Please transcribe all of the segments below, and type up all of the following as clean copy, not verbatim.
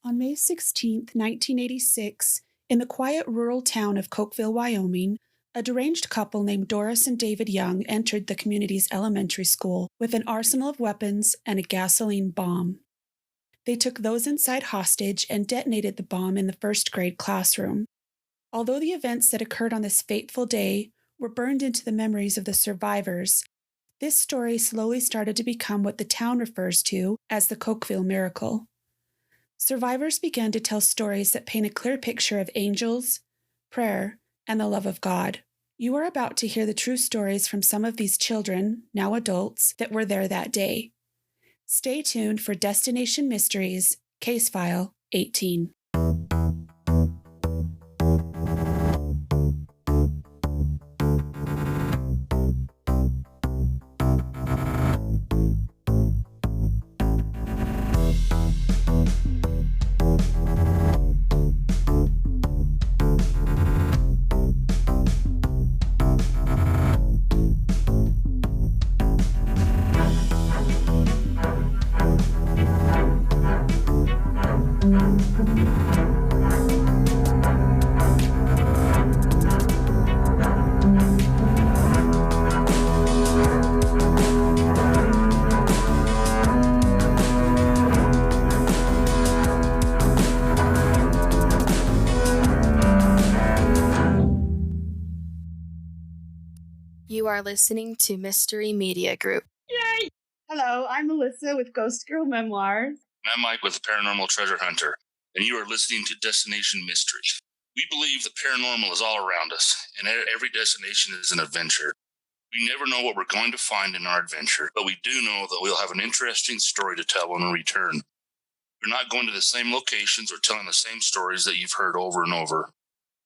On May 16, 1986, in the quiet rural town of Cokeville, Wyoming, a deranged couple named Doris and David Young entered the community's elementary school with an arsenal of weapons and a gasoline bomb. They took those inside hostage and detonated the bomb in the first-grade classroom. Although the events that occurred on this fateful day were burned into the memories of the survivors, this story slowly started to become what the town refers to as the Cokeville Miracle. Survivors began to tell stories that paint a clear picture of angels, prayer, and the love of God. You are about to hear the true stories from some of these children, now adults, that were there that day. Stay tuned for Destination Mysteries, Case File 18. You are listening to Mystery Media Group. Yay! Hello, I'm Melissa with Ghost Girl Memoirs. And I'm Mike with Paranormal Treasure Hunter, and you are listening to Destination Mystery. We believe the paranormal is all around us, and every destination is an adventure. We never know what we're going to find in our adventure, but we do know that we'll have an interesting story to tell when we return. We're not going to the same locations or telling the same stories that you've heard over and over.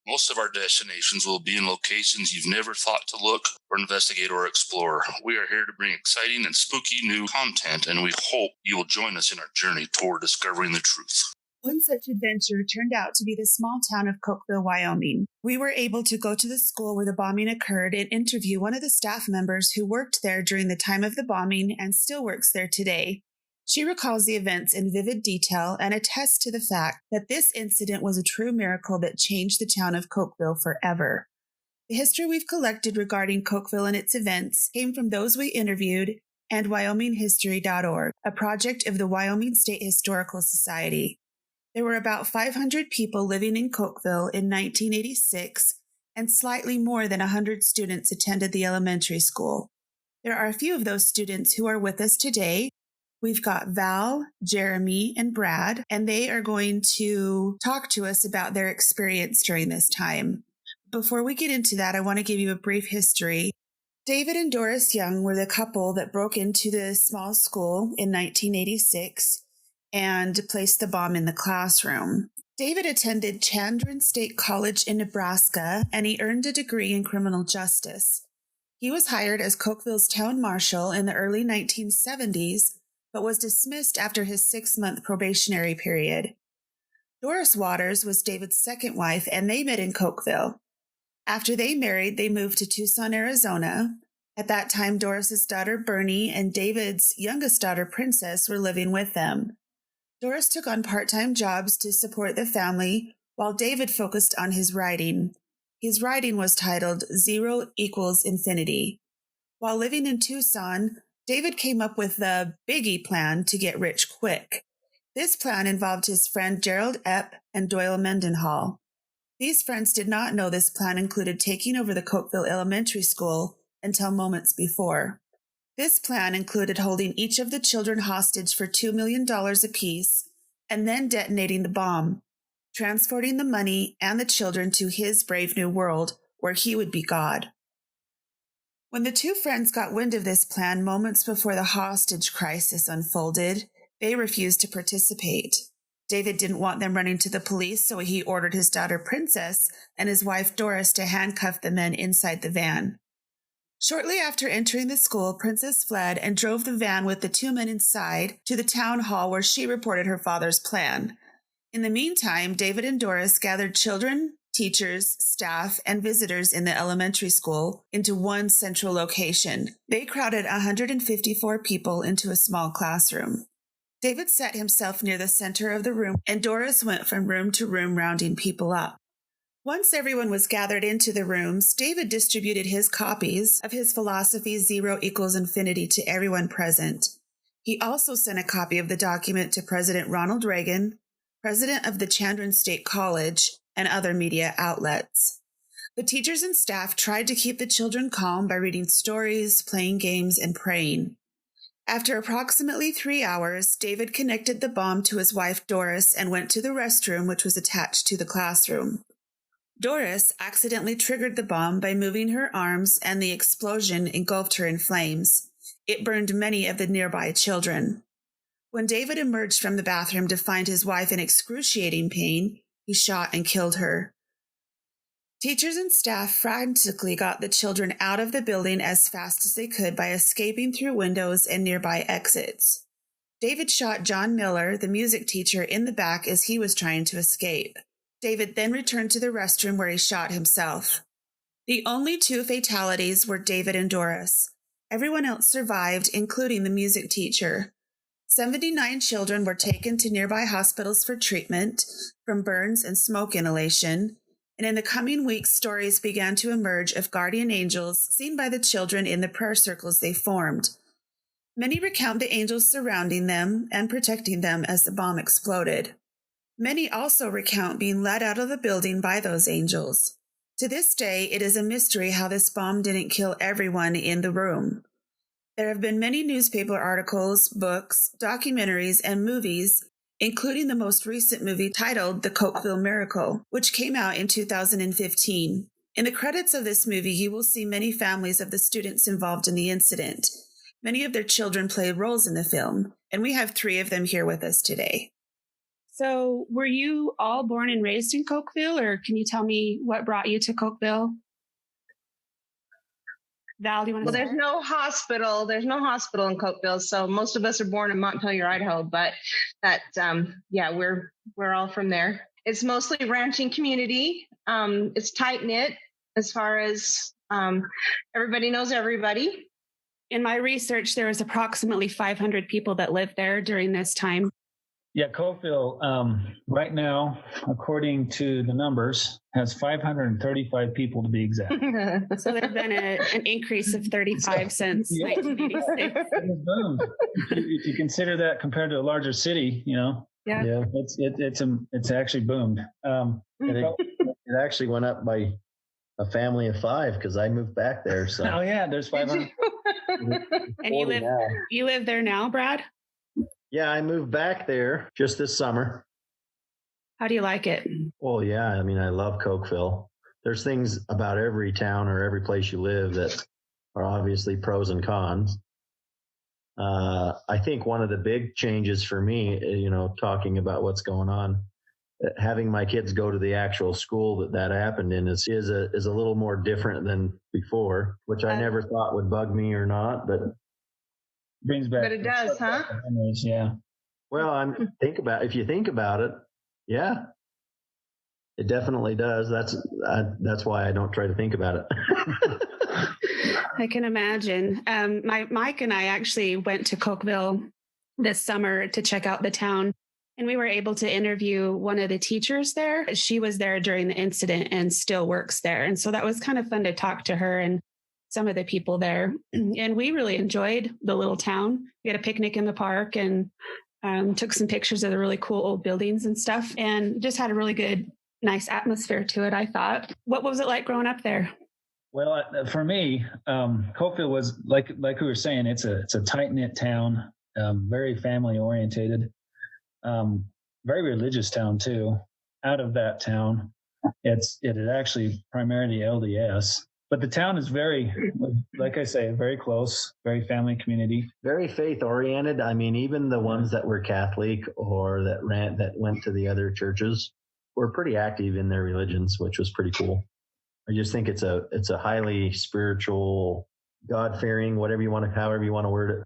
Most of our destinations will be in locations you've never thought to look or investigate or explore. We are here to bring exciting and spooky new content, and we hope you will join us in our journey toward discovering the truth. One such adventure turned out to be the small town of Cokeville, Wyoming. We were able to go to the school where the bombing occurred and interview one of the staff members who worked there during the time of the bombing and still works there today. She recalls the events in vivid detail and attests to the fact that this incident was a true miracle that changed the town of Cokeville forever. The history we've collected regarding Cokeville and its events came from those we interviewed and WyomingHistory.org, a project of the Wyoming State Historical Society. There were about 500 people living in Cokeville in 1986, and slightly more than 100 students attended the elementary school. There are a few of those students who are with us today. We've got Val, Jeromy, and Brad, and they are going to talk to us about their experience during this time. Before we get into that, I want to give you a brief history. David and Doris Young were the couple that broke into the small school in 1986 and placed the bomb in the classroom. David attended Chandron State College in Nebraska, and he earned a degree in criminal justice. He was hired as Cokeville's town marshal in the early 1970s, but was dismissed after his 6-month probationary period. Doris Waters was David's second wife, and they met in Cokeville. After they married, they moved to Tucson, Arizona. At that time, Doris's daughter Bernie and David's youngest daughter Princess were living with them. Doris took on part-time jobs to support the family, while David focused on his writing. His writing was titled 0 = Infinity. While living in Tucson, David came up with the biggie plan to get rich quick. This plan involved his friend Gerald Epp and Doyle Mendenhall. These friends did not know this plan included taking over the Cokeville Elementary School until moments before. This plan included holding each of the children hostage for $2 million apiece and then detonating the bomb, transporting the money and the children to his brave new world where he would be God. When the two friends got wind of this plan moments before the hostage crisis unfolded, they refused to participate. David didn't want them running to the police, so he ordered his daughter Princess and his wife Doris to handcuff the men inside the van. Shortly after entering the school, Princess fled and drove the van with the two men inside to the town hall where she reported her father's plan. In the meantime, David and Doris gathered children, teachers, staff, and visitors in the elementary school into one central location. They crowded 154 people into a small classroom. David set himself near the center of the room, and Doris went from room to room rounding people up. Once everyone was gathered into the rooms, David distributed his copies of his philosophy 0 equals infinity to everyone present. He also sent a copy of the document to President Ronald Reagan, president of the Chandran State College, and other media outlets. The teachers and staff tried to keep the children calm by reading stories, playing games, and praying. After approximately 3 hours, David connected the bomb to his wife Doris and went to the restroom, which was attached to the classroom. Doris accidentally triggered the bomb by moving her arms, and the explosion engulfed her in flames. It burned many of the nearby children. When David emerged from the bathroom to find his wife in excruciating pain, he shot and killed her. Teachers and staff frantically got the children out of the building as fast as they could by escaping through windows and nearby exits. David shot John Miller, the music teacher, in the back as he was trying to escape. David then returned to the restroom where he shot himself. The only 2 fatalities were David and Doris. Everyone else survived, including the music teacher. 79 children were taken to nearby hospitals for treatment from burns and smoke inhalation, and in the coming weeks, stories began to emerge of guardian angels seen by the children in the prayer circles they formed. Many recount the angels surrounding them and protecting them as the bomb exploded. Many also recount being led out of the building by those angels. To this day, it is a mystery how this bomb didn't kill everyone in the room. There have been many newspaper articles, books, documentaries, and movies, including the most recent movie titled The Cokeville Miracle, which came out in 2015. In the credits of this movie, you will see many families of the students involved in the incident. Many of their children played roles in the film, and we have 3 of them here with us today. So, were you all born and raised in Cokeville, or can you tell me what brought you to Cokeville? Val, do you want to start? There's no hospital. There's no hospital in Cokeville, so most of us are born in Montpelier, Idaho. But we're all from there. It's mostly ranching community. It's tight knit as far as everybody knows everybody. In my research, there was approximately 500 people that lived there during this time. Yeah, Cokeville, right now, according to the numbers, has 535 people to be exact. So there's been an increase of 35 since 1986. If you consider that compared to a larger city, it's actually boomed. It actually went up by a family of 5 because I moved back there. So oh yeah, there's 500. And you live there now, Brad? Yeah, I moved back there just this summer. How do you like it? Well, yeah, I mean, I love Cokeville. There's things about every town or every place you live that are obviously pros and cons. I think one of the big changes for me, talking about what's going on, having my kids go to the actual school that happened in is a little more different than before, which I never thought would bug me or not, but brings back. But it does, huh? Memories, yeah. Well, if you think about it, yeah, it definitely does. That's why I don't try to think about it. I can imagine. Mike and I actually went to Cokeville this summer to check out the town, and we were able to interview one of the teachers there. She was there during the incident and still works there. And so that was kind of fun to talk to her and some of the people there. And we really enjoyed the little town. We had a picnic in the park and took some pictures of the really cool old buildings and stuff, and just had a really good, nice atmosphere to it, I thought. What was it like growing up there? Well, for me, Cokeville was like we were saying, it's a tight-knit town, very family orientated, very religious town too. Out of that town, it is actually primarily LDS. But the town is very, like I say, very close, very family community. Very faith oriented. I mean, even the ones that were Catholic or that went to the other churches were pretty active in their religions, which was pretty cool. I just think it's a highly spiritual, God-fearing, however you want to word it.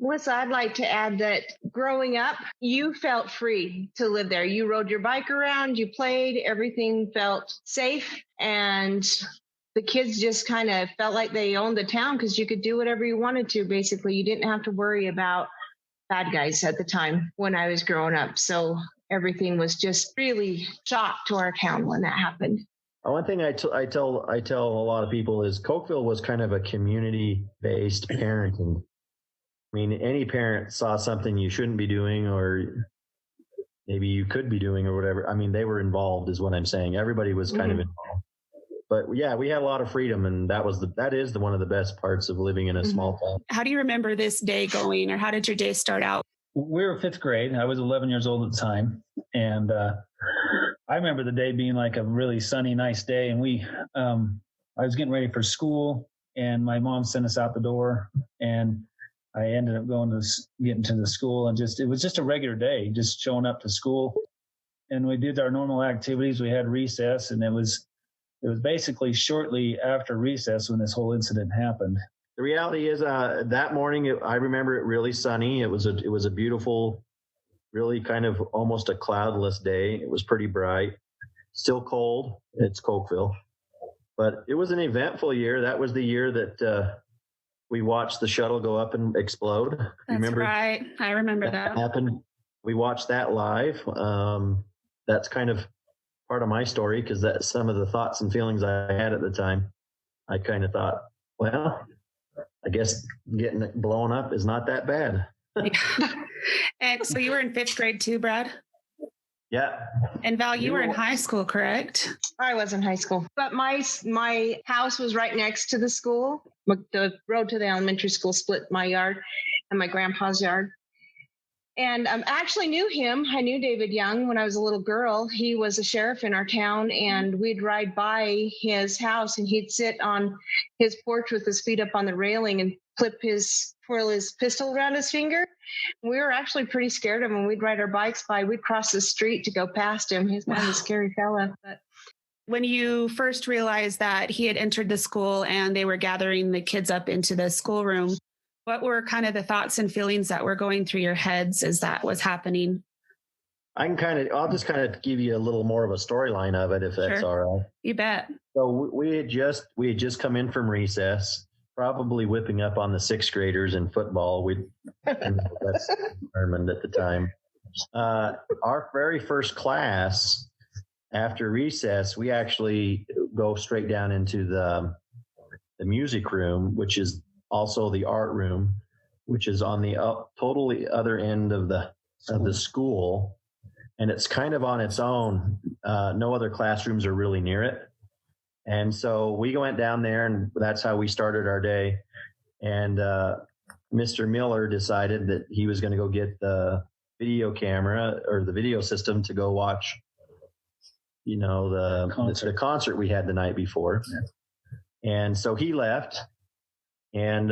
Melissa, I'd like to add that growing up, you felt free to live there. You rode your bike around, you played, everything felt safe, and the kids just kind of felt like they owned the town because you could do whatever you wanted to, basically. You didn't have to worry about bad guys at the time when I was growing up. So everything was just really shock to our town when that happened. One thing I tell a lot of people is Cokeville was kind of a community-based parenting. I mean, any parent saw something you shouldn't be doing, or maybe you could be doing, or whatever. I mean, they were involved, is what I'm saying. Everybody was kind of involved. But yeah, we had a lot of freedom, and that is one of the best parts of living in a small town. How do you remember this day going, or how did your day start out? We were fifth grade. I was 11 years old at the time, and I remember the day being like a really sunny, nice day. And I was getting ready for school, and my mom sent us out the door, and I ended up getting to the school, and it was just a regular day, just showing up to school. And we did our normal activities. We had recess, and it was basically shortly after recess when this whole incident happened. The reality is, that morning, I remember it really sunny. It was a beautiful, really kind of almost a cloudless day. It was pretty bright, still cold. It's Cokeville, but it was an eventful year. That was the year that we watched the shuttle go up and explode. That's right. I remember that. Happened. We watched that live. That's kind of part of my story, because that's some of the thoughts and feelings I had at the time. I kind of thought, well, I guess getting it blown up is not that bad. And so you were in fifth grade too, Brad? Yeah. And Val, you were in high school, correct? I was in high school, but my house was right next to the school. The road to the elementary school split my yard and my grandpa's yard. And I actually knew him. I knew David Young when I was a little girl. He was a sheriff in our town, and we'd ride by his house, and he'd sit on his porch with his feet up on the railing and twirl his pistol around his finger. We were actually pretty scared of him. We'd ride our bikes by. We'd cross the street to go past him. He's kind of a scary fella. But when you first realized that he had entered the school and they were gathering the kids up into the schoolroom, what were kind of the thoughts and feelings that were going through your heads as that was happening? I'll just kind of give you a little more of a storyline of it, if that's all right. You bet. So we had just come in from recess, probably whipping up on the sixth graders in football. That's determined at the time. Our very first class after recess, we actually go straight down into the music room, which is also the art room, which is on the totally other end of the school, and it's kind of on its own. No other classrooms are really near it, and so we went down there, and that's how we started our day. And Mr. Miller decided that he was going to go get the video camera or the video system to go watch, the concert we had the night before. And so he left. And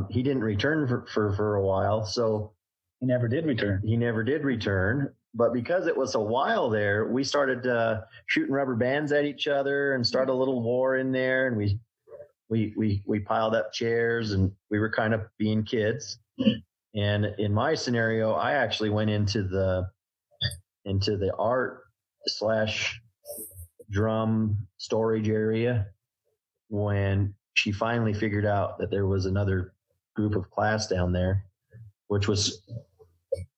he didn't return for a while. So he never did return. But because it was a while there, we started shooting rubber bands at each other and started a little war in there. And we piled up chairs, and we were kind of being kids. And in my scenario, I actually went into the art / drum storage area when she finally figured out that there was another group of class down there, which was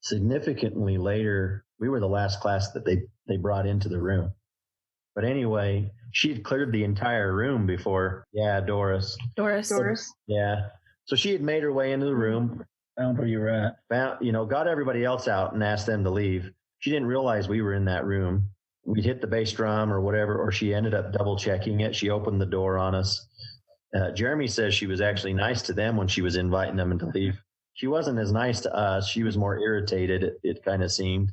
significantly later. We were the last class that they brought into the room. But anyway, she had cleared the entire room before. Yeah, Doris. Yeah. So she had made her way into the room. Found where you were at. Got everybody else out and asked them to leave. She didn't realize we were in that room. We'd hit the bass drum or whatever, or she ended up double checking it. She opened the door on us. Jeromy says she was actually nice to them when she was inviting them to leave. She wasn't as nice to us. She was more irritated. It kind of seemed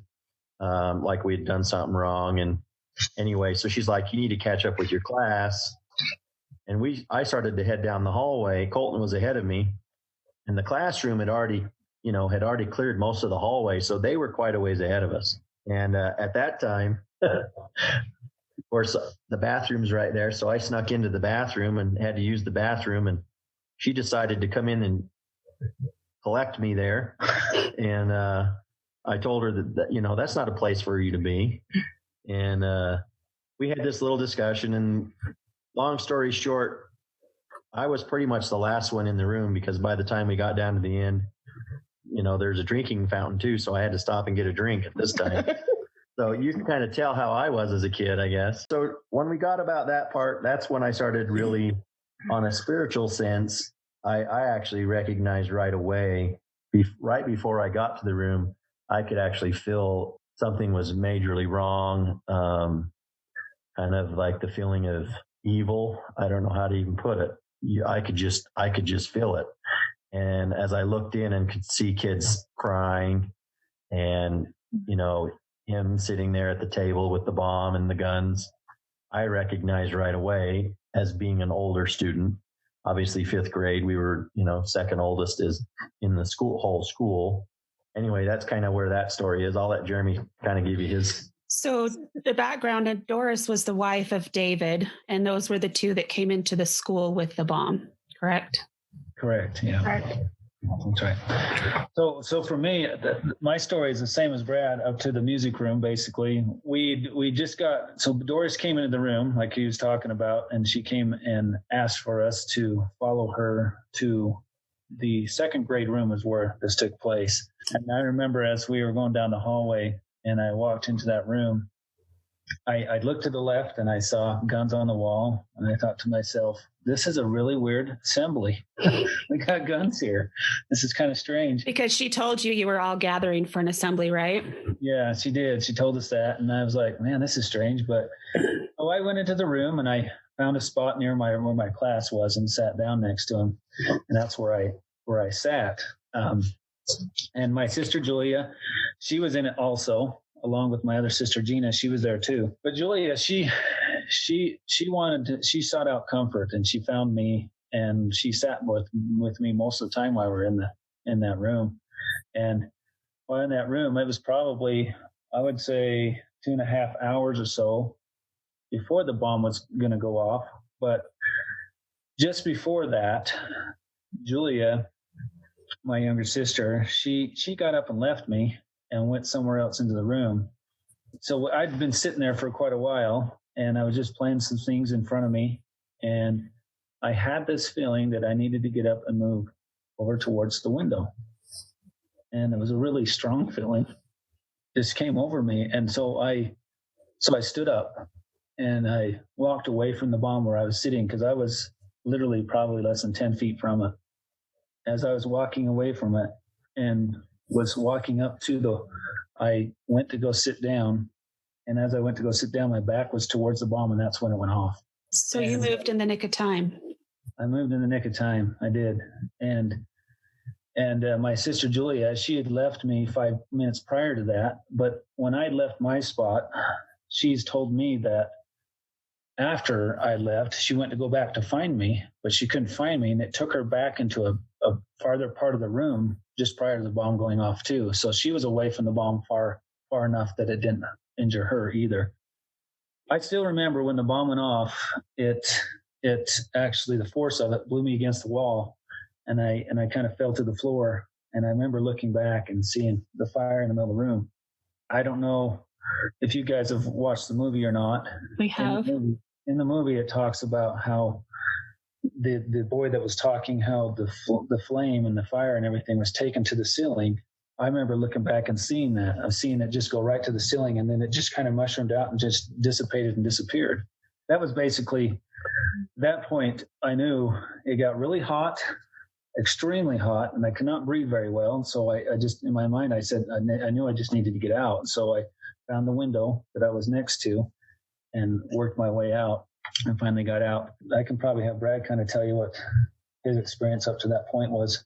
like we had done something wrong. And anyway, so she's like, "You need to catch up with your class." And I started to head down the hallway. Colton was ahead of me, and the classroom had already cleared most of the hallway, so they were quite a ways ahead of us. And at that time, of course, the bathroom's right there. So I snuck into the bathroom and had to use the bathroom. And she decided to come in and collect me there. And I told her that that's not a place for you to be. And we had this little discussion. And long story short, I was pretty much the last one in the room, because by the time we got down to the end, there's a drinking fountain too. So I had to stop and get a drink at this time. So you can kind of tell how I was as a kid, I guess. So when we got about that part, that's when I started really, on a spiritual sense, I actually recognized right away, right before I got to the room, I could actually feel something was majorly wrong. Kind of like the feeling of evil. I don't know how to even put it. I could just feel it. And as I looked in and could see kids crying, and him sitting there at the table with the bomb and the guns, I recognized right away as being an older student. Obviously, 5th grade, we were, second oldest is in the whole school. Anyway, that's kind of where that story is. I'll let Jeromy kind of give you his. So the background, and Doris was the wife of David, and those were the two that came into the school with the bomb, correct? Correct, yeah. Correct. That's right. So for me, my story is the same as Brad, up to the music room. Basically, we just got, so Doris came into the room like he was talking about, and she came and asked for us to follow her to the 2nd grade room, is where this took place. And I remember as we were going down the hallway and I walked into that room, I looked to the left and I saw guns on the wall, and I thought to myself, this is a really weird assembly. We got guns here. This is kind of strange. Because she told you were all gathering for an assembly, right? Yeah, she did. She told us that. And I was like, man, this is strange. But I went into the room and I found a spot near where my class was and sat down next to him. And that's where I sat. And my sister Julia, she was in it also, along with my other sister Gina. She was there too. But Julia, she sought out comfort, and she found me, and she sat with me most of the time while we were in that room. And while in that room, it was probably, I would say, 2.5 hours or so before the bomb was going to go off. But just before that, Julia, my younger sister, she got up and left me and went somewhere else into the room. So I'd been sitting there for quite a while, and I was just playing some things in front of me. And I had this feeling that I needed to get up and move over towards the window. And it was a really strong feeling. This came over me. And so I stood up and I walked away from the bomb where I was sitting, because I was literally probably less than 10 feet from it. As I was walking away from it and was walking up to I went to go sit down. And as I went to go sit down, my back was towards the bomb, and that's when it went off. So you moved in the nick of time. I moved in the nick of time. I did. And my sister Julia, she had left me 5 minutes prior to that. But when I left my spot, she's told me that after I left, she went to go back to find me, but she couldn't find me. And it took her back into a farther part of the room just prior to the bomb going off too. So she was away from the bomb far enough that it didn't injure her either. I still remember when the bomb went off, it actually, the force of it blew me against the wall, and I kind of fell to the floor. And I remember looking back and seeing the fire in the middle of the room. I don't know if you guys have watched the movie or not. We have. In the movie, it talks about how the boy that was talking, how the flame and the fire and everything was taken to the ceiling. I remember looking back and seeing that. I was seeing it just go right to the ceiling, and then it just kind of mushroomed out and just dissipated and disappeared. That was basically that point. I knew it got really hot, extremely hot, and I could not breathe very well. So I just, in my mind, I said, I knew I just needed to get out. So I found the window that I was next to and worked my way out and finally got out. I can probably have Brad kind of tell you what his experience up to that point was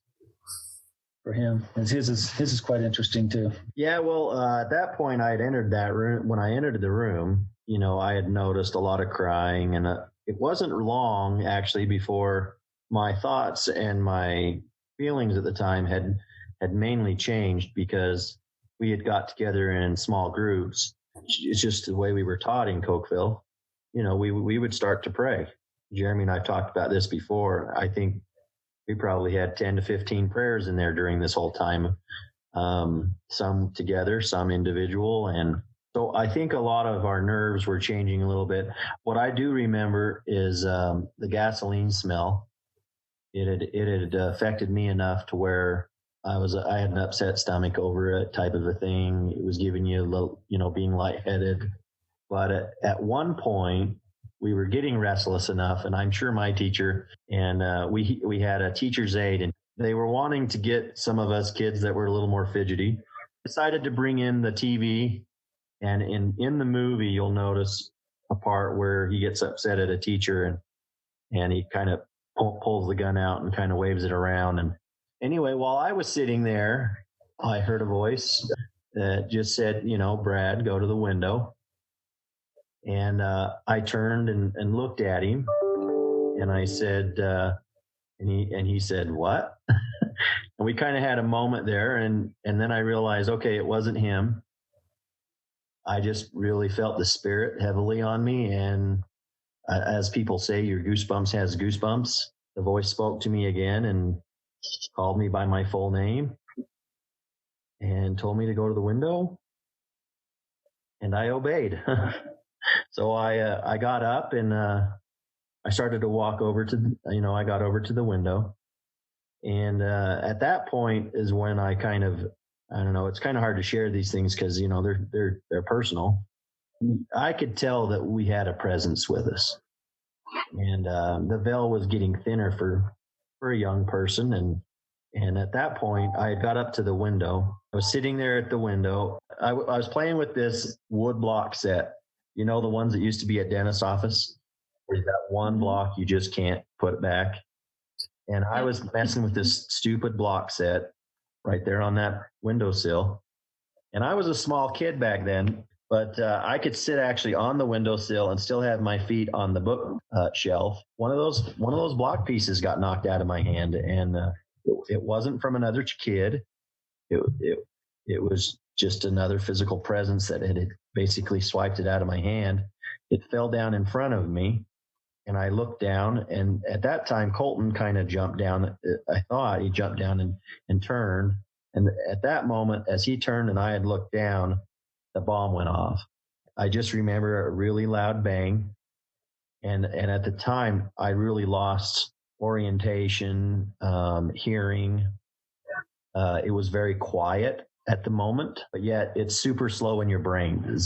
for him. His is quite interesting too. Yeah, well, at that point, I had entered that room. When I entered the room, I had noticed a lot of crying, and it wasn't long actually before my thoughts and my feelings at the time had mainly changed, because we had got together in small groups. It's just the way we were taught in Cokeville. We would start to pray. Jeromy and I talked about this before. I think we probably had 10 to 15 prayers in there during this whole time. Some together, some individual. And so I think a lot of our nerves were changing a little bit. What I do remember is the gasoline smell. It had affected me enough to where I had an upset stomach over it, type of a thing. It was giving you a little, being lightheaded. But at one point, we were getting restless enough, and I'm sure my teacher and we had a teacher's aide, and they were wanting to get some of us kids that were a little more fidgety. Decided to bring in the TV, and in the movie, you'll notice a part where he gets upset at a teacher, and he kind of pulls the gun out and kind of waves it around. And anyway, while I was sitting there, I heard a voice that just said, Brad, go to the window. And I turned and looked at him, and I said, and he said, what? And we kind of had a moment there, and then I realized, okay, it wasn't him. I just really felt the spirit heavily on me, and as people say, your goosebumps has goosebumps. The voice spoke to me again and called me by my full name and told me to go to the window, and I obeyed. So I got up and I started to walk over to, I got over to the window. And at that point is when I kind of, I don't know, it's kind of hard to share these things because, they're personal. I could tell that we had a presence with us. And the veil was getting thinner for a young person. And at that point, I had got up to the window. I was sitting there at the window. I was playing with this wood block set. The ones that used to be at dentist's office, where that one block, you just can't put it back. And I was messing with this stupid block set right there on that windowsill. And I was a small kid back then, but I could sit actually on the windowsill and still have my feet on the book shelf. One of those block pieces got knocked out of my hand, and it wasn't from another kid. It was just another physical presence that had basically swiped it out of my hand. It fell down in front of me, and I looked down, and at that time, Colton kind of jumped down. I thought he jumped down and turned. And at that moment, as he turned and I had looked down, the bomb went off. I just remember a really loud bang. And at the time, I really lost orientation, hearing. It was very quiet at the moment, but yet it's super slow in your brain.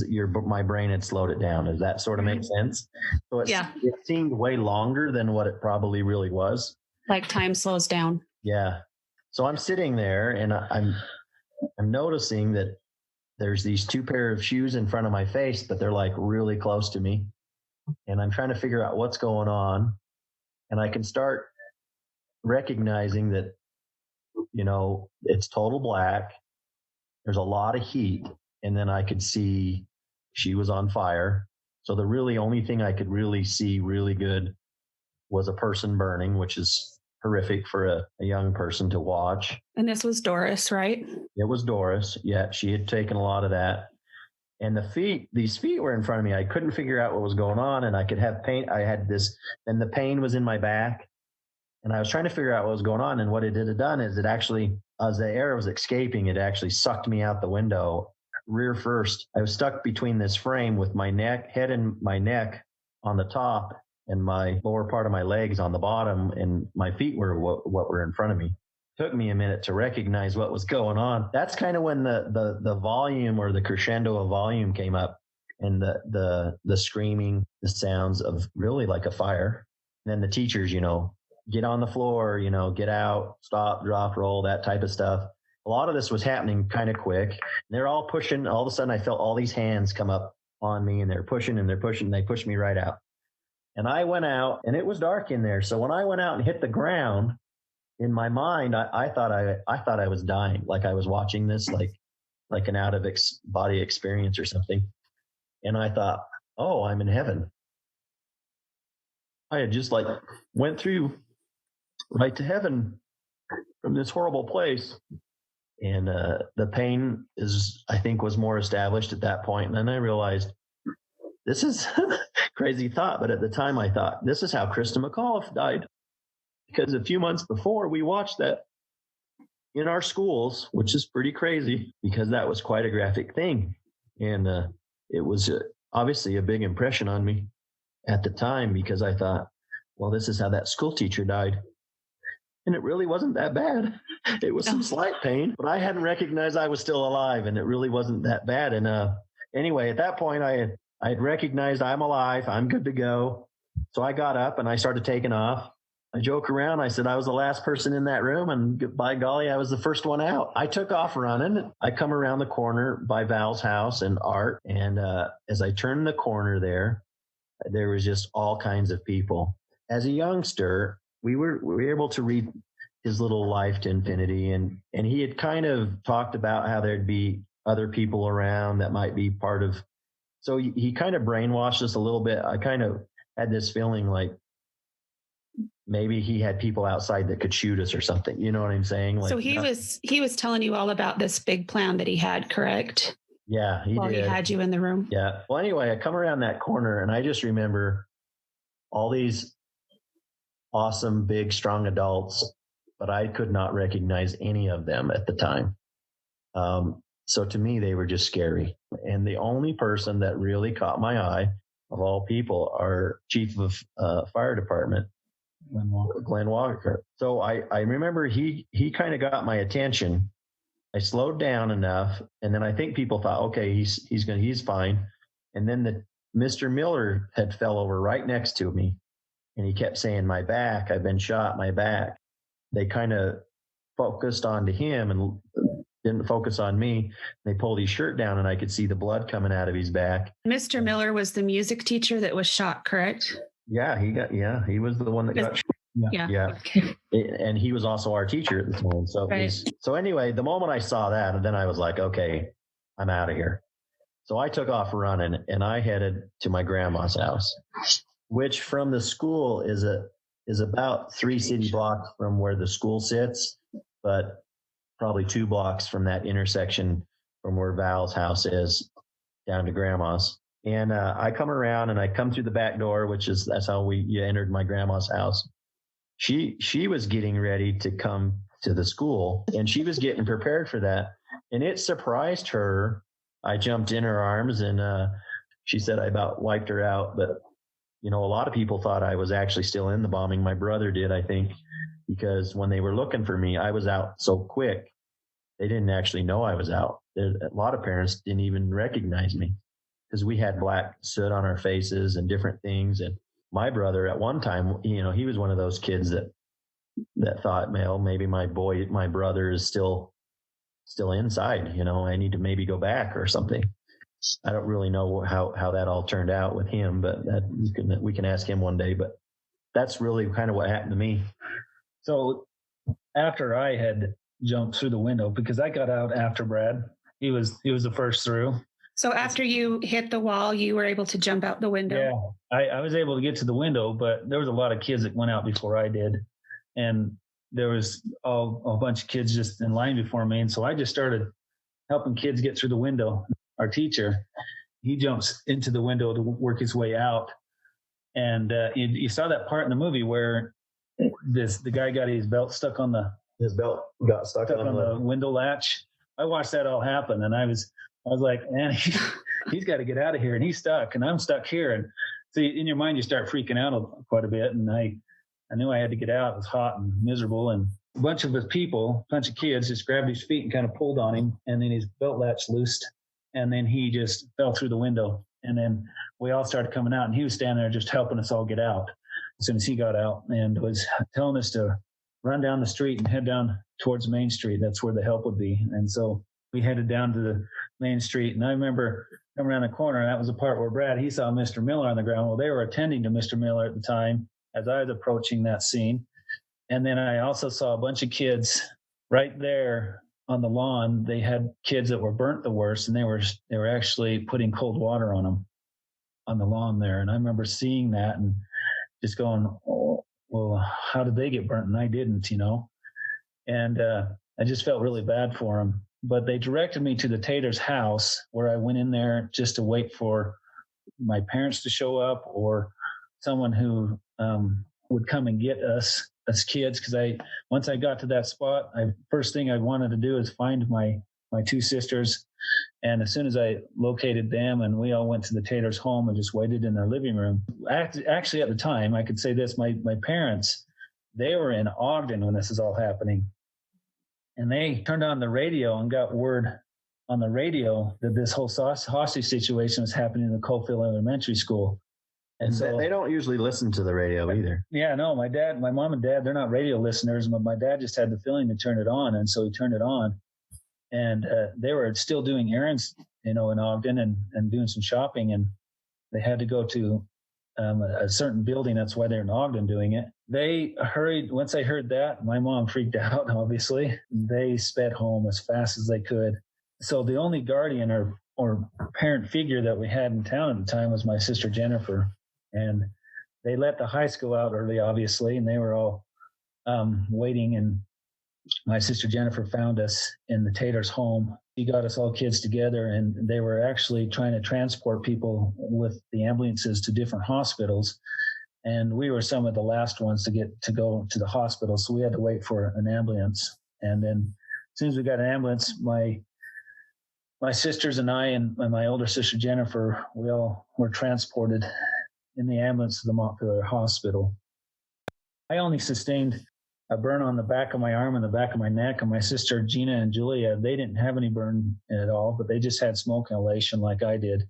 My brain had slowed it down. Does that sort of make sense? So it seemed way longer than what it probably really was. Like time slows down. Yeah. So I'm sitting there, and I'm noticing that there's these two pair of shoes in front of my face, but they're like really close to me. And I'm trying to figure out what's going on. And I can start recognizing that, it's total black. There's a lot of heat. And then I could see she was on fire. So the really only thing I could really see really good was a person burning, which is horrific for a young person to watch. And this was Doris, right? It was Doris. Yeah, she had taken a lot of that. And these feet were in front of me. I couldn't figure out what was going on, and I could have pain. I had this, and the pain was in my back. And I was trying to figure out what was going on. And what it had done is it actually, as the air was escaping, it actually sucked me out the window rear first. I was stuck between this frame with my head and my neck on the top, and my lower part of my legs on the bottom, and my feet were what were in front of me. Took me a minute to recognize what was going on. That's kind of when the volume or the crescendo of volume came up, and the screaming, the sounds of really like a fire. And then the teachers, get on the floor, get out, stop, drop, roll, that type of stuff. A lot of this was happening kind of quick. They're all pushing. All of a sudden I felt all these hands come up on me, and they're pushing and they're pushing. And they pushed me right out. And I went out, and it was dark in there. So when I went out and hit the ground, in my mind, I thought I was dying, like I was watching this, like an out of body experience or something. And I thought, oh, I'm in heaven. I had just went through right to heaven from this horrible place. And the pain was more established at that point. And then I realized, this is crazy thought. But at the time I thought, this is how Krista McAuliffe died. Because a few months before, we watched that in our schools, which is pretty crazy because that was quite a graphic thing. And it was obviously a big impression on me at the time, because I thought, well, this is how that school teacher died. and it really wasn't that bad. It was some slight pain, but I hadn't recognized I was still alive, and it really wasn't that bad. And anyway, at that point, I had recognized I'm alive. I'm good to go. So I got up and I started taking off. I joke around. I said I was the last person in that room, and by golly, I was the first one out. I took off running. I come around the corner by Val's house and Art, and as I turned the corner there was just all kinds of people. As a youngster, we were able to read his little Life to Infinity, and he had kind of talked about how there'd be other people around that might be part of. So he kind of brainwashed us a little bit. I kind of had this feeling like maybe he had people outside that could shoot us or something. You know what I'm saying? Like, so he was telling you all about this big plan that he had, correct? Yeah, he did. While he had you in the room. Yeah. Well, anyway, I come around that corner and I just remember all these awesome, big, strong adults, but I could not recognize any of them at the time. So to me, they were just scary. And the only person that really caught my eye of all people, our chief of fire department, Glenn Walker. So I remember he kind of got my attention. I slowed down enough, and then I think people thought, okay, he's fine. And then Mr. Miller had fell over right next to me, and he kept saying, "My back, I've been shot, my back." They kind of focused onto him and didn't focus on me. They pulled his shirt down, and I could see the blood coming out of his back. Mr. Miller was the music teacher that was shot, correct? Yeah, he was the one that got shot. Yeah. Okay. And he was also our teacher at the time. So, right. So anyway, the moment I saw that, and then I was like, okay, I'm out of here. So I took off running, and I headed to my grandma's house, which from the school is about 3 city blocks from where the school sits, but probably 2 blocks from that intersection from where Val's house is down to grandma's. And I come around and I come through the back door, that's how you entered my grandma's house. She was getting ready to come to the school, and she was getting prepared for that. And it surprised her. I jumped in her arms, and she said I about wiped her out. But, a lot of people thought I was actually still in the bombing. My brother did, I think, because when they were looking for me, I was out so quick. They didn't actually know I was out. A lot of parents didn't even recognize me because we had black soot on our faces and different things. And my brother at one time, he was one of those kids that thought, well, maybe my brother is still inside, I need to maybe go back or something. I don't really know how that all turned out with him, but we can ask him one day, but that's really kind of what happened to me. So after I had jumped through the window, because I got out after Brad, he was the first through. So after you hit the wall, you were able to jump out the window? Yeah, I was able to get to the window, but there was a lot of kids that went out before I did. And there was a bunch of kids just in line before me. And so I just started helping kids get through the window. Our teacher, he jumps into the window to work his way out. And you saw that part in the movie where the guy got his belt stuck on his belt got stuck on the window latch. I watched that all happen, and I was like, man, he's got to get out of here, and he's stuck, and I'm stuck here. And so in your mind, you start freaking out quite a bit. And I knew I had to get out. It was hot and miserable, and a bunch of kids just grabbed his feet and kind of pulled on him, and then his belt latch loosed, and then he just fell through the window. And then we all started coming out, and he was standing there just helping us all get out as soon as he got out, and was telling us to run down the street and head down towards Main Street. That's where the help would be. And so we headed down to the Main Street. And I remember coming around the corner, and that was the part where Brad, he saw Mr. Miller on the ground. Well, they were attending to Mr. Miller at the time as I was approaching that scene. And then I also saw a bunch of kids right there on the lawn. They had kids that were burnt the worst, and they were actually putting cold water on them on the lawn there. And I remember seeing that and just going, oh, well, how did they get burnt? And I didn't, And I just felt really bad for them. But they directed me to the Tater's house, where I went in there just to wait for my parents to show up or someone who would come and get us as kids. Because once I got to that spot, first thing I wanted to do is find my 2 sisters. And as soon as I located them, and we all went to the Tater's home and just waited in their living room. Actually, at the time, I could say this: my parents, they were in Ogden when this is all happening. And they turned on the radio and got word on the radio that this whole hostage situation was happening in the Cokeville Elementary School. And so they don't usually listen to the radio either. Yeah, no, my mom and dad, they're not radio listeners, but my dad just had the feeling to turn it on. And so he turned it on. And they were still doing errands, in Ogden and doing some shopping. And they had to go to a certain building. That's why they're in Ogden doing it. They hurried. Once they heard that, my mom freaked out, obviously. They sped home as fast as they could. So the only guardian or parent figure that we had in town at the time was my sister Jennifer. And they let the high school out early, obviously, and they were all waiting. And my sister Jennifer found us in the Tater's home. She got us all kids together, and they were actually trying to transport people with the ambulances to different hospitals. And we were some of the last ones to go to the hospital, so we had to wait for an ambulance. And then as soon as we got an ambulance, my sisters and I and my older sister Jennifer, we all were transported in the ambulance to the Montpelier Hospital. I only sustained a burn on the back of my arm and the back of my neck, and my sister Gina and Julia, they didn't have any burn at all, but they just had smoke inhalation like I did.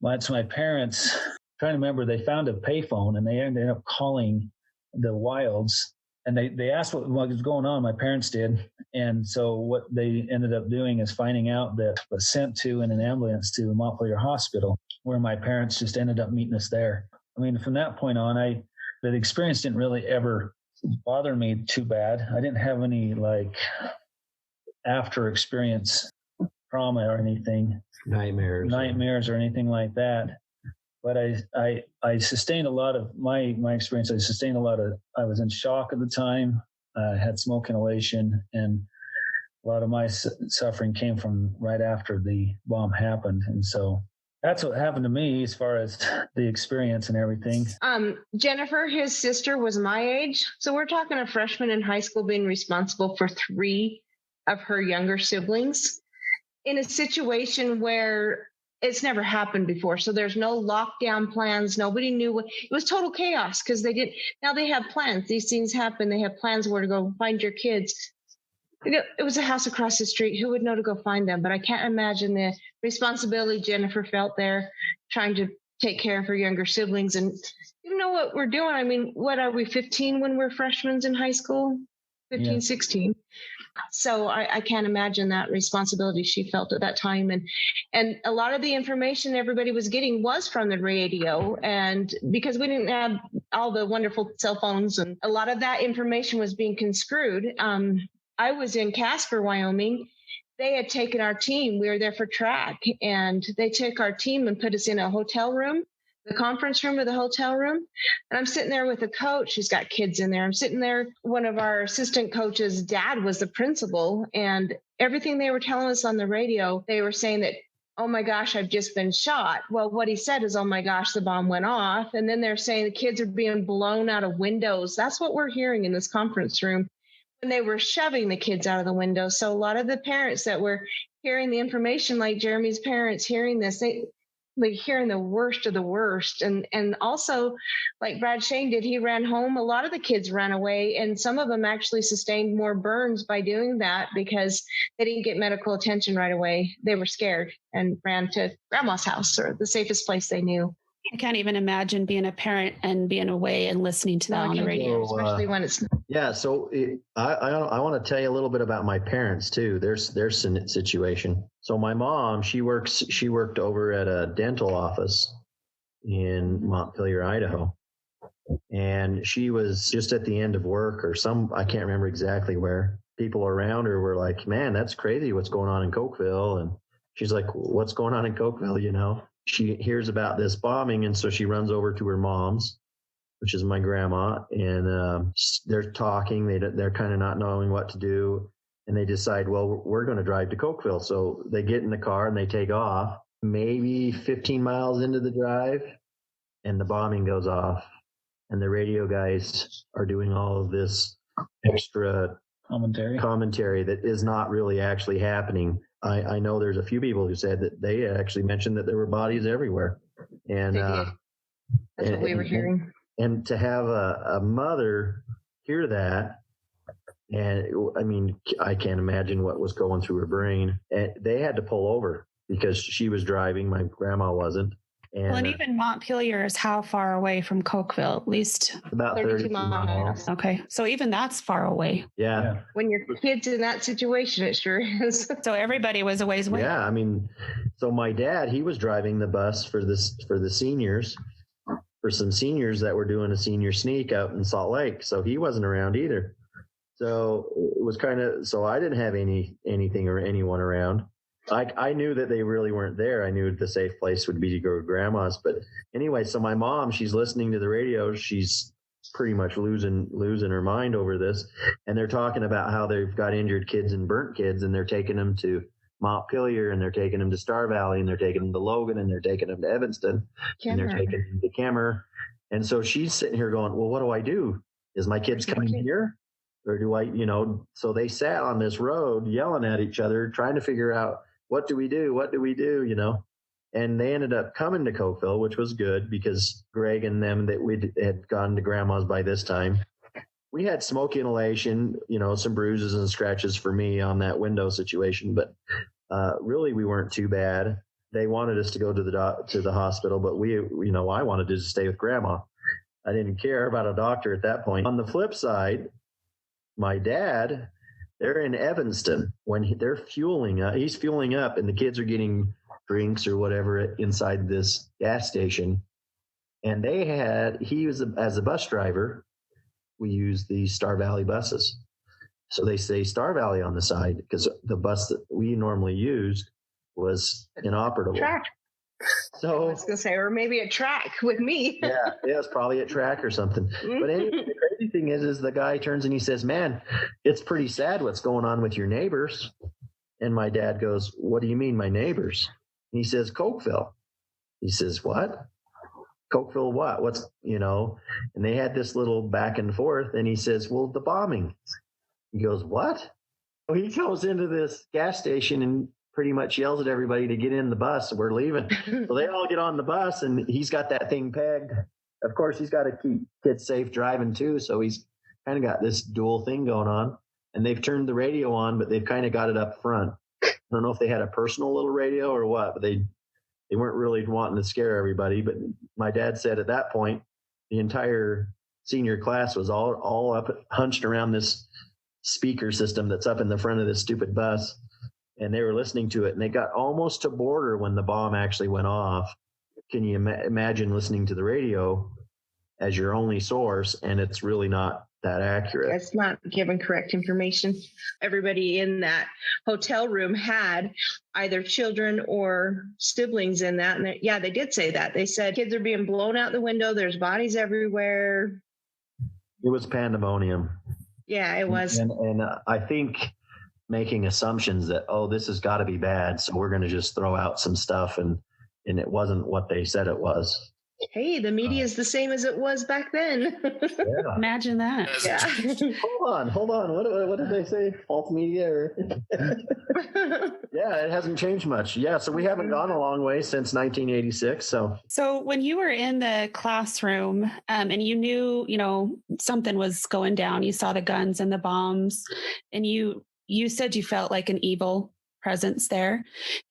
But my parents, trying to remember, they found a payphone and they ended up calling the Wilds, and they asked what was going on. My parents did. And so what they ended up doing is finding out that was sent to in an ambulance to Montpelier Hospital, where my parents just ended up meeting us there. I mean, from that point on, the experience didn't really ever bother me too bad. I didn't have any after experience trauma or anything, nightmares or anything like that. But I sustained a lot of my experience. I was in shock at the time. I had smoke inhalation, and a lot of my suffering came from right after the bomb happened. And so that's what happened to me as far as the experience and everything. Jennifer, his sister, was my age. So we're talking a freshman in high school being responsible for 3 of her younger siblings in a situation where it's never happened before. So there's no lockdown plans. Nobody knew it was total chaos because now they have plans. These things happen. They have plans where to go find your kids. It was a house across the street. Who would know to go find them? But I can't imagine the responsibility Jennifer felt there trying to take care of her younger siblings. And you know what we're doing? I mean, what are we, 15 when we're freshmen in high school? 15, yeah. 16. So I can't imagine that responsibility she felt at that time. And a lot of the information everybody was getting was from the radio. And because we didn't have all the wonderful cell phones, and a lot of that information was being construed. I was in Casper, Wyoming. They had taken our team. We were there for track, and they took our team and put us in a hotel room, the conference room of the hotel room. And I'm sitting there with a coach who's got kids in there. I'm sitting there. One of our assistant coaches' dad was the principal, and everything they were telling us on the radio, they were saying that, oh my gosh, I've just been shot. Well, what he said is, oh my gosh, the bomb went off. And then they're saying the kids are being blown out of windows. That's what we're hearing in this conference room. And they were shoving the kids out of the window. So a lot of the parents that were hearing the information, like Jeremy's parents hearing this, they hearing the worst of the worst. And also, like Brad Shane did, he ran home. A lot of the kids ran away, and some of them actually sustained more burns by doing that because they didn't get medical attention right away. They were scared and ran to grandma's house, or the safest place they knew. I can't even imagine being a parent and being away and listening to that on the radio, especially when it's. Yeah, so I want to tell you a little bit about my parents too. Their situation. So my mom, she worked over at a dental office in Montpelier, Idaho, and she was just at the end of work or I can't remember exactly where. People around her were like, "Man, that's crazy! What's going on in Cokeville?" And she's like, "What's going on in Cokeville?" You know. She hears about this bombing, and so she runs over to her mom's, which is my grandma, and they're talking. They're kind of not knowing what to do, and they decide, well, we're going to drive to Cokeville. So they get in the car and they take off. Maybe 15 miles into the drive, and the bombing goes off, and the radio guys are doing all of this extra commentary that is not really actually happening. I know there's a few people who said that they actually mentioned that there were bodies everywhere. And that's what we were hearing. And to have a mother hear that. And I mean, I can't imagine what was going through her brain. And they had to pull over because she was driving. My grandma wasn't. And even Montpelier is how far away from Cokeville? At least about 32 miles. Okay. So even that's far away. Yeah. When your kid's in that situation, it sure is. So everybody was a ways away. Yeah. I mean, so my dad, he was driving the bus for the seniors, for some seniors that were doing a senior sneak out in Salt Lake. So he wasn't around either. So it was so I didn't have anything or anyone around. I knew that they really weren't there. I knew the safe place would be to go to grandma's. But anyway, so my mom, she's listening to the radio. She's pretty much losing her mind over this. And they're talking about how they've got injured kids and burnt kids, and they're taking them to Montpelier, and they're taking them to Star Valley, and they're taking them to Logan, and they're taking them to Evanston, and they're taking them to Kemmer. And so she's sitting here going, well, what do I do? Is my kids coming here? Or do I, so they sat on this road yelling at each other, trying to figure out, what do we do? What do we do? And they ended up coming to Cokeville, which was good because Greg and them, that we had gone to grandma's by this time. We had smoke inhalation, some bruises and scratches for me on that window situation, but really we weren't too bad. They wanted us to go to the hospital, but I wanted to stay with grandma. I didn't care about a doctor at that point. On the flip side, my dad, they're in Evanston when they're fueling up. He's fueling up, and the kids are getting drinks or whatever inside this gas station. And he was as a bus driver, we use the Star Valley buses. So they say Star Valley on the side because the bus that we normally used was inoperable. Track. So I was going to say, or maybe a track with me. Yeah, it's probably a track or something. But anyway, the crazy thing is the guy turns and he says, man, it's pretty sad what's going on with your neighbors. And my dad goes, what do you mean, my neighbors? And he says, Cokeville. He says, what? Cokeville what? And they had this little back and forth. And he says, well, the bombing. He goes, what? So he goes into this gas station and pretty much yells at everybody to get in the bus. We're leaving. So they all get on the bus, and he's got that thing pegged. Of course, he's got to keep kids safe driving too. So he's kind of got this dual thing going on, and they've turned the radio on, but they've kind of got it up front. I don't know if they had a personal little radio or what, but they weren't really wanting to scare everybody. But my dad said at that point, the entire senior class was all up hunched around this speaker system that's up in the front of this stupid bus. And they were listening to it, and they got almost to border when the bomb actually went off. Can you imagine listening to the radio as your only source, and it's really not that accurate? It's not giving correct information. Everybody in that hotel room had either children or siblings in that. And they did say that. They said kids are being blown out the window. There's bodies everywhere. It was pandemonium. Yeah, it was. And I think making assumptions that, this has got to be bad, so we're going to just throw out some stuff, and it wasn't what they said it was. Hey, the media is the same as it was back then. Yeah. Imagine that. Yeah. Hold on. What did they say? False media? Or Yeah, it hasn't changed much. Yeah, so we haven't gone a long way since 1986. So when you were in the classroom and you knew, something was going down, you saw the guns and the bombs, and you said you felt like an evil presence there.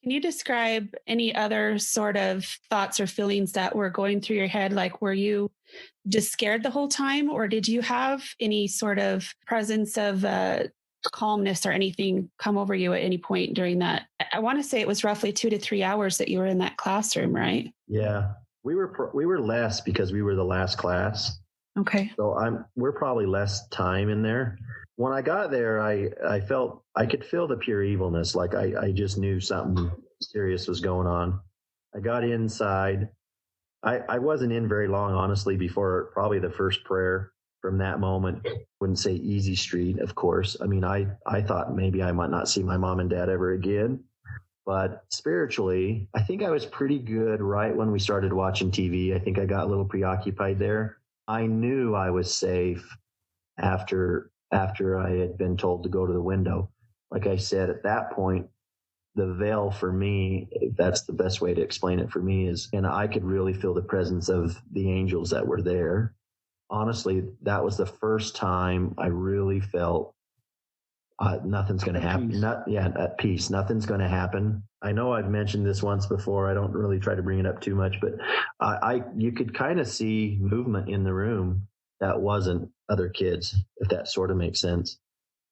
Can you describe any other sort of thoughts or feelings that were going through your head? Like, were you just scared the whole time, or did you have any sort of presence of calmness or anything come over you at any point during that? I want to say it was roughly 2 to 3 hours that you were in that classroom, right? Yeah, we were less because we were the last class. Okay. So we're probably less time in there. When I got there, I felt I could feel the pure evilness. Like I just knew something serious was going on. I got inside. I wasn't in very long, honestly, before probably the first prayer. From that moment, wouldn't say easy street, of course. I mean, I thought maybe I might not see my mom and dad ever again. But spiritually, I think I was pretty good right when we started watching TV. I think I got a little preoccupied there. I knew I was safe after I had been told to go to the window. Like I said, at that point, the veil for me, that's the best way to explain it for me, is, and I could really feel the presence of the angels that were there. honestly, that was the first time I really felt nothing's going to happen. At peace. Nothing's going to happen. I know I've mentioned this once before. I don't really try to bring it up too much, but you could kind of see movement in the room that wasn't other kids, if that sort of makes sense.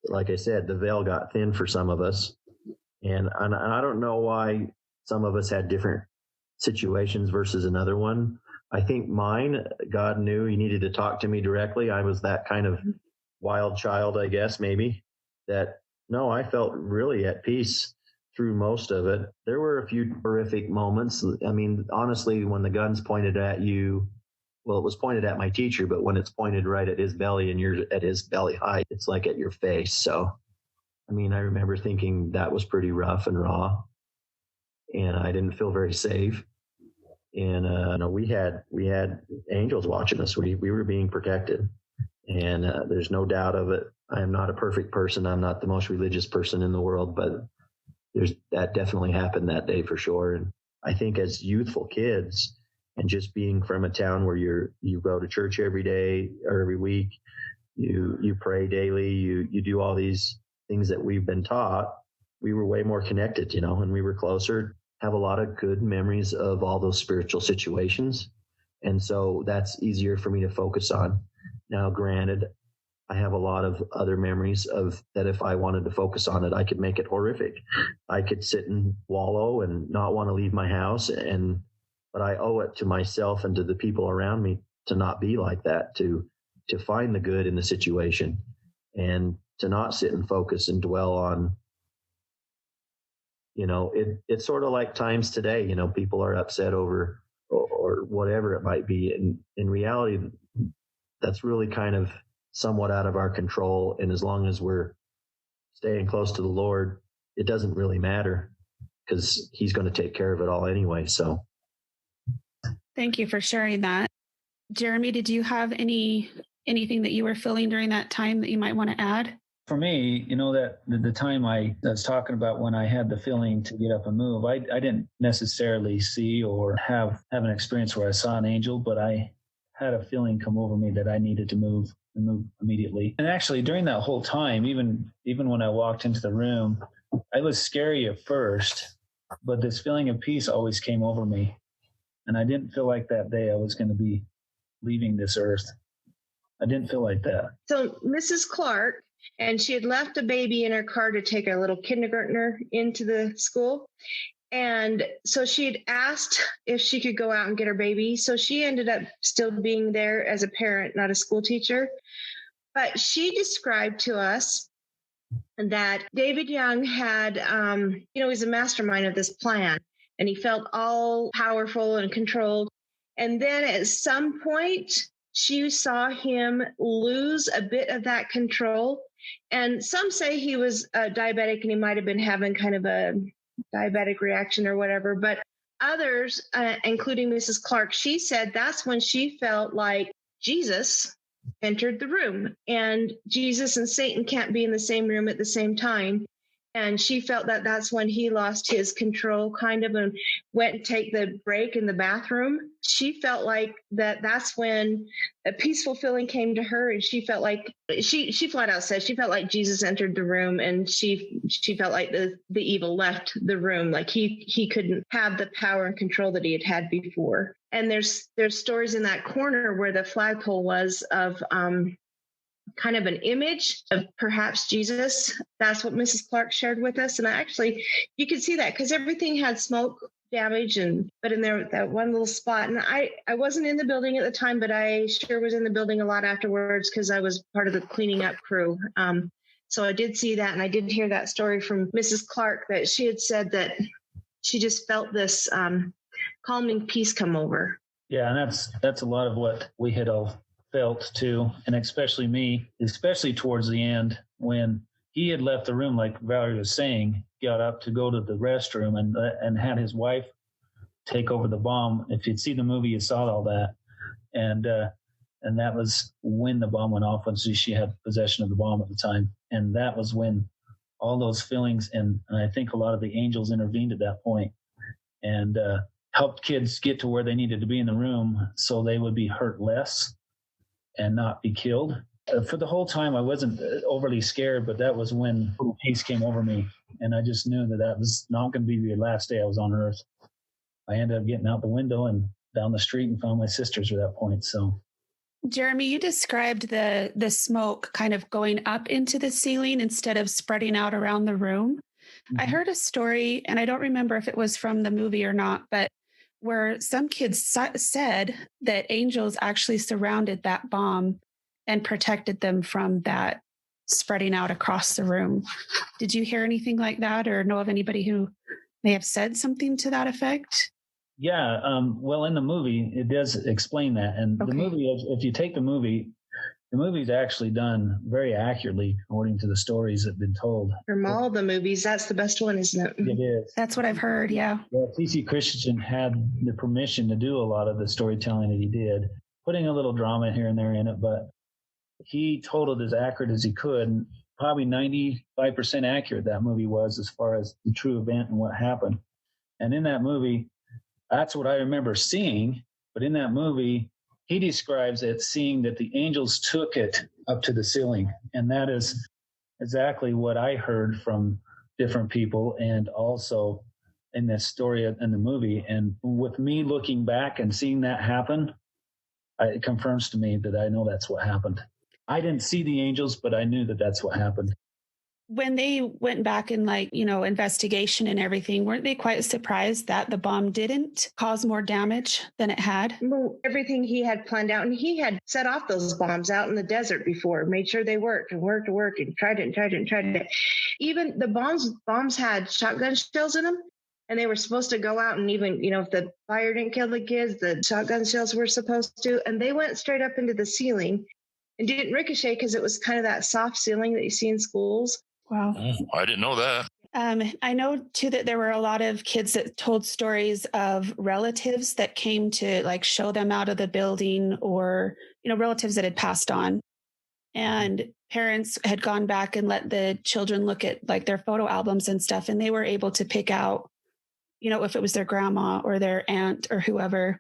Like I said, the veil got thin for some of us, and I don't know why some of us had different situations versus another one. I think mine, God knew He needed to talk to me directly. I was that kind of wild child, I guess, maybe. That no, I felt really at peace through most of it. There were a few horrific moments. I mean, honestly, when the gun's pointed at you, well, it was pointed at my teacher, but when it's pointed right at his belly and you're at his belly height, it's like at your face. So, I mean, I remember thinking that was pretty rough and raw, and I didn't feel very safe. And we had angels watching us. We were being protected, and there's no doubt of it. I am not a perfect person. I'm not the most religious person in the world, but that definitely happened that day for sure. And I think as youthful kids, and just being from a town where you go to church every day or every week, you pray daily, you do all these things that we've been taught, we were way more connected, and we were closer. Have a lot of good memories of all those spiritual situations, and so that's easier for me to focus on. Now, granted, I have a lot of other memories of that. If I wanted to focus on it, I could make it horrific. I could sit and wallow and not want to leave my house, but I owe it to myself and to the people around me to not be like that, to find the good in the situation, and to not sit and focus and dwell on, it's sort of like times today, people are upset over or whatever it might be. And in reality, that's really kind of somewhat out of our control. And as long as we're staying close to the Lord, it doesn't really matter, because He's going to take care of it all anyway. So. Thank you for sharing that. Jeromy, did you have anything that you were feeling during that time that you might want to add? For me, that the time I was talking about when I had the feeling to get up and move, I didn't necessarily see or have an experience where I saw an angel, but I had a feeling come over me that I needed to move immediately. And actually, during that whole time, even when I walked into the room, I was scary at first, but this feeling of peace always came over me. And I didn't feel like that day I was going to be leaving this earth. I didn't feel like that. So Mrs. Clark, and she had left a baby in her car to take a little kindergartner into the school. And so she had asked if she could go out and get her baby. So she ended up still being there as a parent, not a school teacher. But she described to us that David Young had, he's a mastermind of this plan, and he felt all powerful and controlled. And then at some point, she saw him lose a bit of that control. And some say he was diabetic and he might have been having kind of a diabetic reaction or whatever. But others, including Mrs. Clark, she said that's when she felt like Jesus entered the room, and Jesus and Satan can't be in the same room at the same time. And she felt that that's when he lost his control kind of and went and take the break in the bathroom. She felt like that's when a peaceful feeling came to her. And she felt like she flat out said she felt like Jesus entered the room, and she felt like the evil left the room. Like he couldn't have the power and control that he had before. And there's stories in that corner where the flagpole was of, kind of an image of perhaps Jesus. That's what Mrs. Clark shared with us. And you could see that because everything had smoke damage, but in there, that one little spot. And I wasn't in the building at the time, but I sure was in the building a lot afterwards because I was part of the cleaning up crew. So I did see that. And I did hear that story from Mrs. Clark that she had said that she just felt this calming peace come over. Yeah. And that's a lot of what we had all felt too, and especially me, especially towards the end when he had left the room, like Valerie was saying, got up to go to the restroom and had his wife take over the bomb. If you'd seen the movie, you saw all that, and that was when the bomb went off, when she had possession of the bomb at the time, and that was when all those feelings and I think a lot of the angels intervened at that point and helped kids get to where they needed to be in the room so they would be hurt less. and not be killed. For the whole time, I wasn't overly scared, but that was when peace came over me. And I just knew that was not going to be the last day I was on Earth. I ended up getting out the window and down the street and found my sisters at that point. So, Jeromy, you described the smoke kind of going up into the ceiling instead of spreading out around the room. Mm-hmm. I heard a story, and I don't remember if it was from the movie or not, but where some kids said that angels actually surrounded that bomb and protected them from that spreading out across the room. Did you hear anything like that or know of anybody who may have said something to that effect? Yeah. Well, in the movie, it does explain that. And okay. The movie, if you take the movie's actually done very accurately according to the stories that have been told. From all the movies, that's the best one, isn't it? It is. That's what I've heard, yeah. Well, T.C. Christensen had the permission to do a lot of the storytelling that he did, putting a little drama here and there in it, but he told it as accurate as he could. Probably 95% accurate that movie was as far as the true event and what happened. And in that movie, that's what I remember seeing. But in that movie, he describes it seeing that the angels took it up to the ceiling. And that is exactly what I heard from different people and also in this story in the movie. And with me looking back and seeing that happen, it confirms to me that I know that's what happened. I didn't see the angels, but I knew that that's what happened. When they went back in investigation and everything, weren't they quite surprised that the bomb didn't cause more damage than it had? Well, everything he had planned out, and he had set off those bombs out in the desert before, made sure they worked and tried it. Even the bombs had shotgun shells in them, and they were supposed to go out and even, if the fire didn't kill the kids, the shotgun shells were supposed to, and they went straight up into the ceiling and didn't ricochet because it was kind of that soft ceiling that you see in schools. Wow. I didn't know that. I know, too, that there were a lot of kids that told stories of relatives that came to show them out of the building or, relatives that had passed on. And parents had gone back and let the children look at their photo albums and stuff. And they were able to pick out, if it was their grandma or their aunt or whoever.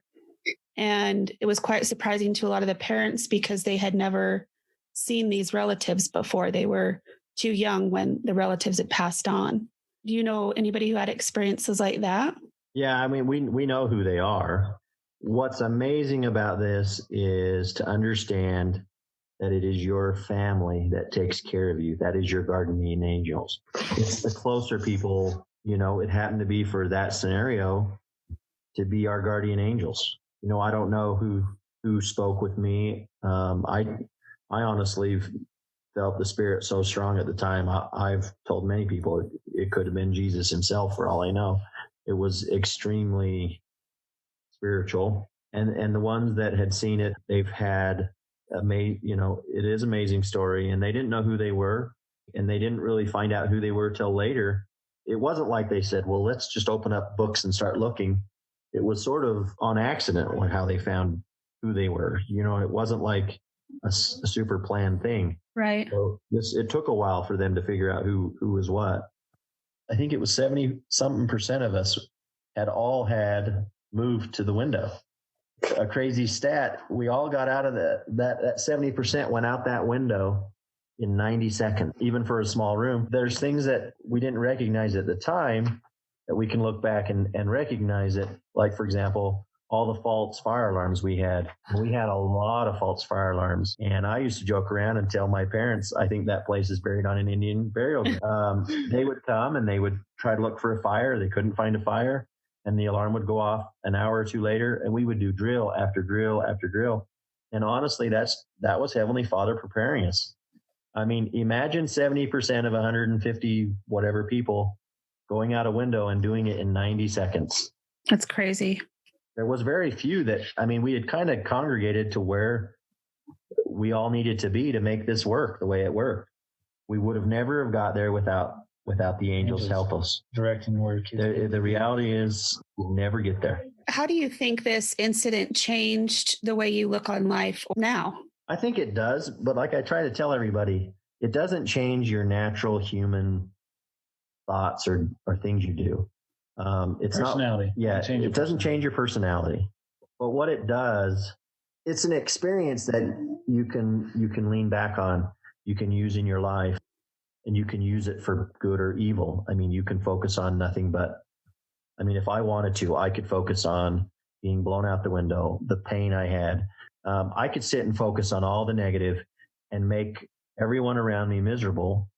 And it was quite surprising to a lot of the parents because they had never seen these relatives before. They were too young when the relatives had passed on. Do you know anybody who had experiences like that? Yeah, I mean, we know who they are. What's amazing about this is to understand that it is your family that takes care of you. That is your guardian angels. It's the closer people, it happened to be for that scenario to be our guardian angels. I don't know who spoke with me. I honestly felt the spirit so strong at the time. I've told many people it could have been Jesus himself for all I know. It was extremely spiritual. And the ones that had seen it, they've had it is an amazing story, and they didn't know who they were, and they didn't really find out who they were till later. It wasn't like they said, well, let's just open up books and start looking. It was sort of on accident how they found who they were. It wasn't like a super planned thing. Right. So it took a while for them to figure out who was what. I think it was 70-something% of us had moved to the window. A crazy stat. We all got out of that 70% went out that window in 90 seconds, even for a small room. There's things that we didn't recognize at the time that we can look back and recognize it. Like, for example, all the false fire alarms we had. We had a lot of false fire alarms. And I used to joke around and tell my parents, I think that place is buried on an Indian burial ground. They would come and they would try to look for a fire. They couldn't find a fire. And the alarm would go off an hour or two later. And we would do drill after drill after drill. And honestly, that was Heavenly Father preparing us. I mean, imagine 70% of 150 whatever people going out a window and doing it in 90 seconds. That's crazy. There was very few we had kind of congregated to where we all needed to be to make this work the way it worked. We would have never have got there without the angels help us. Directing work. The reality is we'll never get there. How do you think this incident changed the way you look on life now? I think it does, but like I try to tell everybody, it doesn't change your natural human thoughts or things you do. It's personality. It doesn't change your personality. But what it does, it's an experience that you can lean back on, you can use in your life, and you can use it for good or evil. I mean, you can focus on nothing but, I mean, if I wanted to, I could focus on being blown out the window, the pain I had. I could sit and focus on all the negative and make everyone around me miserable,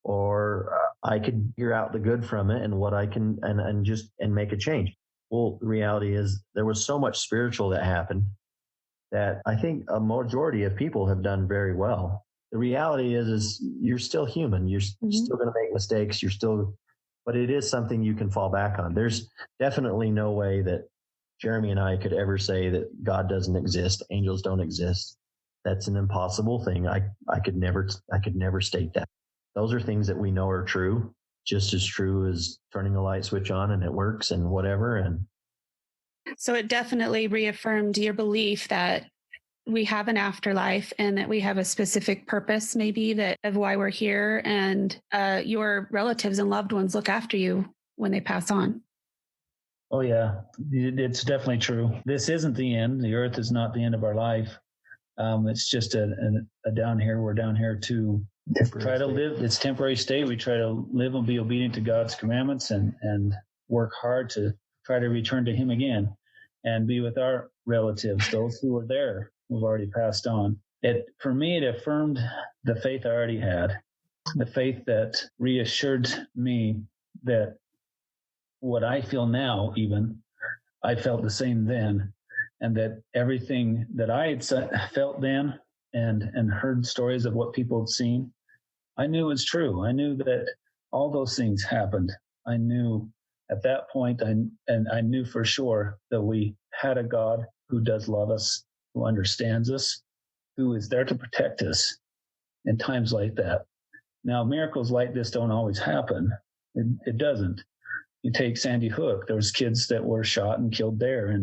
or I could figure out the good from it and what I can, and make a change. Well, the reality is there was so much spiritual that happened that I think a majority of people have done very well. The reality is you're still human. You're still going to make mistakes. But it is something you can fall back on. There's definitely no way that Jeromy and I could ever say that God doesn't exist, angels don't exist. That's an impossible thing. I could never state that. Those are things that we know are true, just as true as turning a light switch on and it works and whatever. And so it definitely reaffirmed your belief that we have an afterlife and that we have a specific purpose, maybe, that of why we're here, and your relatives and loved ones look after you when they pass on. Oh, yeah, it's definitely true. This isn't the end. The earth is not the end of our life. It's just a down here. We're down here to try to live. It's temporary state. We try to live and be obedient to God's commandments and work hard to try to return to Him again and be with our relatives, those who were there, who've already passed on. For me, it affirmed the faith I already had, the faith that reassured me that what I feel now, even, I felt the same then, and that everything that I had felt then and heard stories of what people had seen, I knew was true. I knew that all those things happened. I knew at that point, I knew for sure that we had a God who does love us, who understands us, who is there to protect us in times like that. Now, miracles like this don't always happen. It doesn't. You take Sandy Hook, there was kids that were shot and killed there.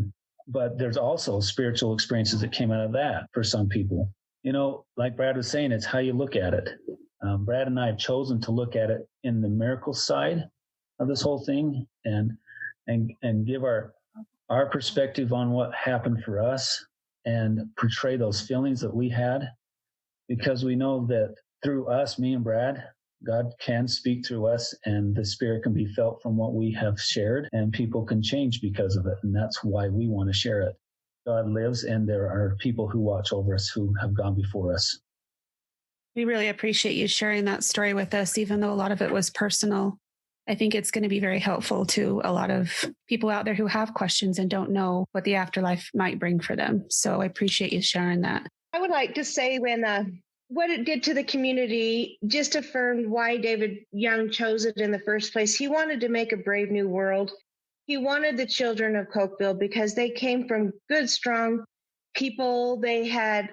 But there's also spiritual experiences that came out of that for some people. You know, like Brad was saying, it's how you look at it. Brad and I have chosen to look at it in the miracle side of this whole thing and give our perspective on what happened for us and portray those feelings that we had, because we know that through us, me and Brad, God can speak through us, and the Spirit can be felt from what we have shared, and people can change because of it. And that's why we want to share it. God lives, and there are people who watch over us who have gone before us. We really appreciate you sharing that story with us, even though a lot of it was personal. I think it's going to be very helpful to a lot of people out there who have questions and don't know what the afterlife might bring for them. So I appreciate you sharing that. I would like to say what it did to the community just affirmed why David Young chose it in the first place. He wanted to make a brave new world. He wanted the children of Cokeville because they came from good, strong people. They had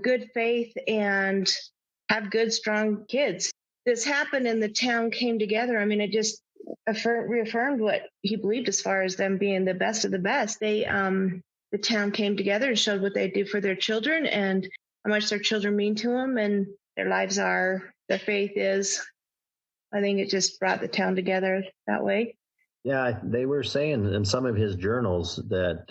good faith and have good, strong kids. This happened and the town came together. I mean, it just reaffirmed what he believed as far as them being the best of the best. The town came together and showed what they do for their children and how much their children mean to them and their lives are, their faith is. I think it just brought the town together that way. Yeah, they were saying in some of his journals that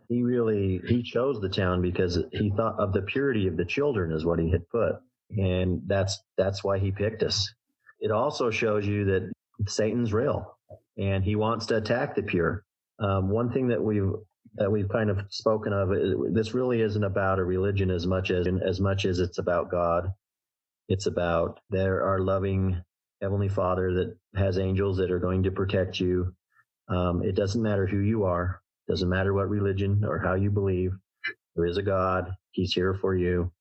he chose the town because he thought of the purity of the children is what he had put. And that's why he picked us. It also shows you that Satan's real and he wants to attack the pure. One thing that we've kind of spoken of, this really isn't about a religion as much as it's about God. It's about our loving Heavenly Father that has angels that are going to protect you. It doesn't matter who you are. It doesn't matter what religion or how you believe. There is a God. He's here for you.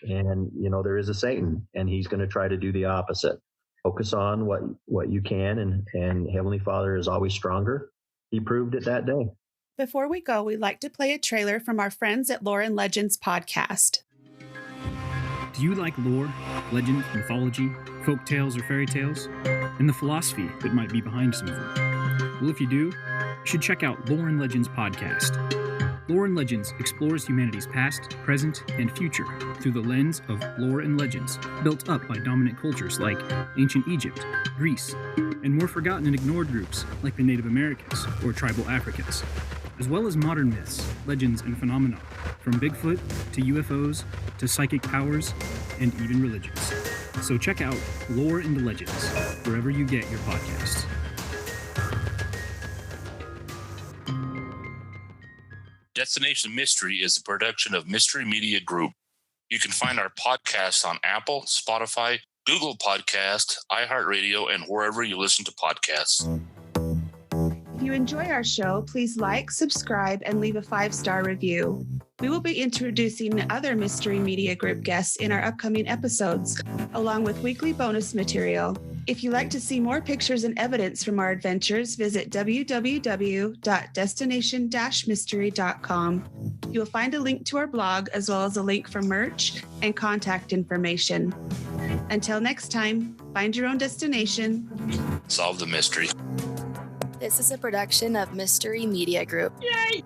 And, there is a Satan, and he's going to try to do the opposite. Focus on what you can, and Heavenly Father is always stronger. He proved it that day. Before we go, we'd like to play a trailer from our friends at Lore and Legends podcast. Do you like lore, legend, mythology, folk tales, or fairy tales, and the philosophy that might be behind some of them? Well, if you do, you should check out Lore and Legends podcast. Lore and Legends explores humanity's past, present, and future through the lens of lore and legends built up by dominant cultures like ancient Egypt, Greece, and more forgotten and ignored groups like the Native Americans or tribal Africans. as well as modern myths, legends, and phenomena, from Bigfoot to UFOs to psychic powers and even religions. So check out Lore and the Legends wherever you get your podcasts. Destination Mystery is a production of Mystery Media Group. You can find our podcasts on Apple, Spotify, Google Podcast, iHeartRadio, and wherever you listen to podcasts. If you enjoy our show, please like, subscribe, and leave a 5-star review. We will be introducing other Mystery Media Group guests in our upcoming episodes, along with weekly bonus material. If you'd like to see more pictures and evidence from our adventures, visit www.destination-mystery.com. You'll find a link to our blog, as well as a link for merch and contact information. Until next time, find your own destination. Solve the mystery. This is a production of Mystery Media Group. Yay!